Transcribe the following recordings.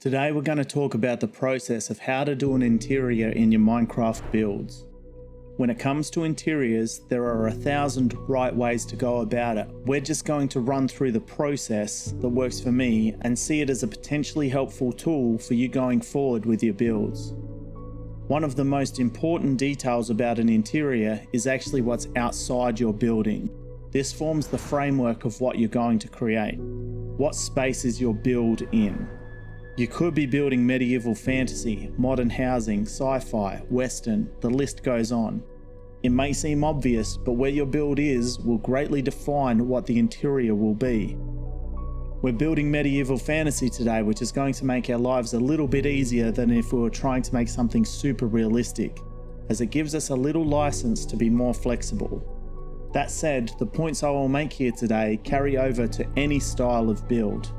Today we're going to talk about the process of how to do an interior in your Minecraft builds. When it comes to interiors, there are 1,000 right ways to go about it. We're just going to run through the process that works for me and see it as a potentially helpful tool for you going forward with your builds. One of the most important details about an interior is actually what's outside your building. This forms the framework of what you're going to create. What space is your build in? You could be building medieval fantasy, modern housing, sci-fi, western, the list goes on. It may seem obvious, but where your build is will greatly define what the interior will be. We're building medieval fantasy today, which is going to make our lives a little bit easier than if we were trying to make something super realistic, as it gives us a little license to be more flexible. That said, the points I will make here today carry over to any style of build.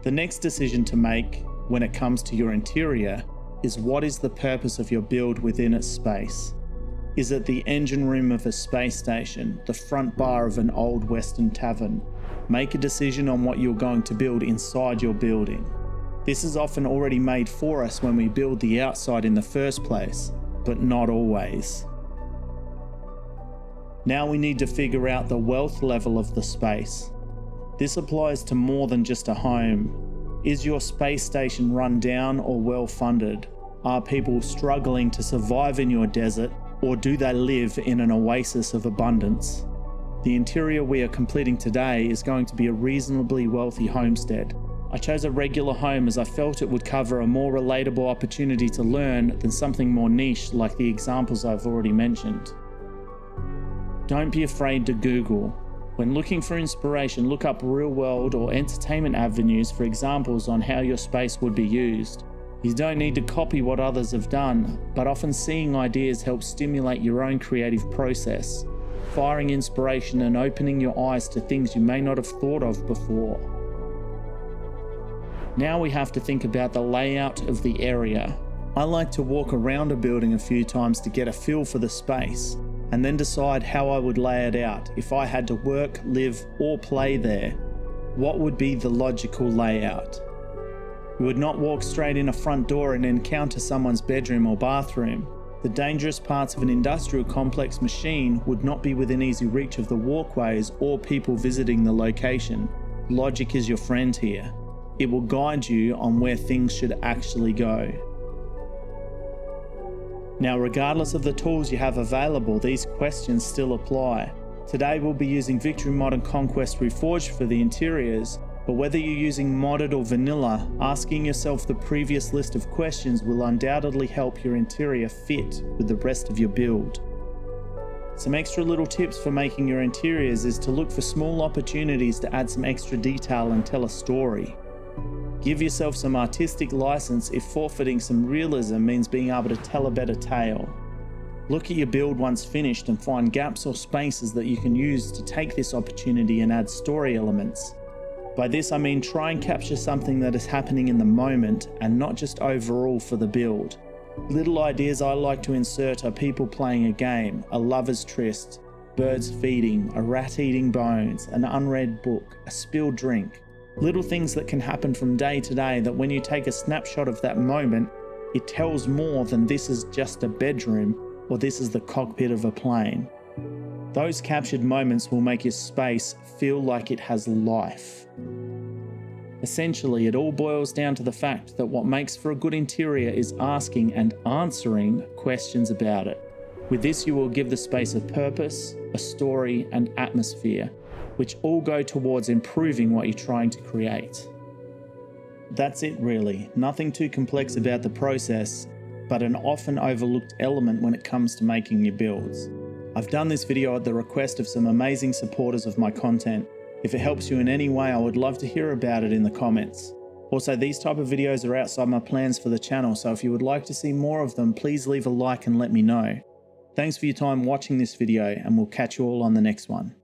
The next decision to make when it comes to your interior is what is the purpose of your build within its space. Is it the engine room of a space station, the front bar of an old western tavern? Make a decision on what you're going to build inside your building. This is often already made for us when we build the outside in the first place, but not always. Now we need to figure out the wealth level of the space. This applies to more than just a home. Is your space station run down or well funded? Are people struggling to survive in your desert, or do they live in an oasis of abundance? The interior we are completing today is going to be a reasonably wealthy homestead. I chose a regular home as I felt it would cover a more relatable opportunity to learn than something more niche like the examples I've already mentioned. Don't be afraid to Google. When looking for inspiration, look up real-world or entertainment avenues for examples on how your space would be used. You don't need to copy what others have done, but often seeing ideas helps stimulate your own creative process, firing inspiration and opening your eyes to things you may not have thought of before. Now we have to think about the layout of the area. I like to walk around a building a few times to get a feel for the space, and then decide how I would lay it out. If I had to work, live, or play there, what would be the logical layout? You would not walk straight in a front door and encounter someone's bedroom or bathroom. The dangerous parts of an industrial complex machine would not be within easy reach of the walkways or people visiting the location. Logic is your friend here. It will guide you on where things should actually go. Now, regardless of the tools you have available, these questions still apply. Today we'll be using Victory Mod and Conquest Reforged for the interiors, but whether you're using modded or vanilla, asking yourself the previous list of questions will undoubtedly help your interior fit with the rest of your build. Some extra little tips for making your interiors is to look for small opportunities to add some extra detail and tell a story. Give yourself some artistic license if forfeiting some realism means being able to tell a better tale. Look at your build once finished and find gaps or spaces that you can use to take this opportunity and add story elements. By this I mean try and capture something that is happening in the moment and not just overall for the build. Little ideas I like to insert are people playing a game, a lover's tryst, birds feeding, a rat eating bones, an unread book, a spilled drink. Little things that can happen from day to day that when you take a snapshot of that moment, it tells more than this is just a bedroom or this is the cockpit of a plane. Those captured moments will make your space feel like it has life. Essentially, it all boils down to the fact that what makes for a good interior is asking and answering questions about it. With this, you will give the space a purpose, a story, and atmosphere, which all go towards improving what you're trying to create. That's it really, nothing too complex about the process, but an often overlooked element when it comes to making your builds. I've done this video at the request of some amazing supporters of my content. If it helps you in any way, I would love to hear about it in the comments. Also, these type of videos are outside my plans for the channel, so if you would like to see more of them, please leave a like and let me know. Thanks for your time watching this video, and we'll catch you all on the next one.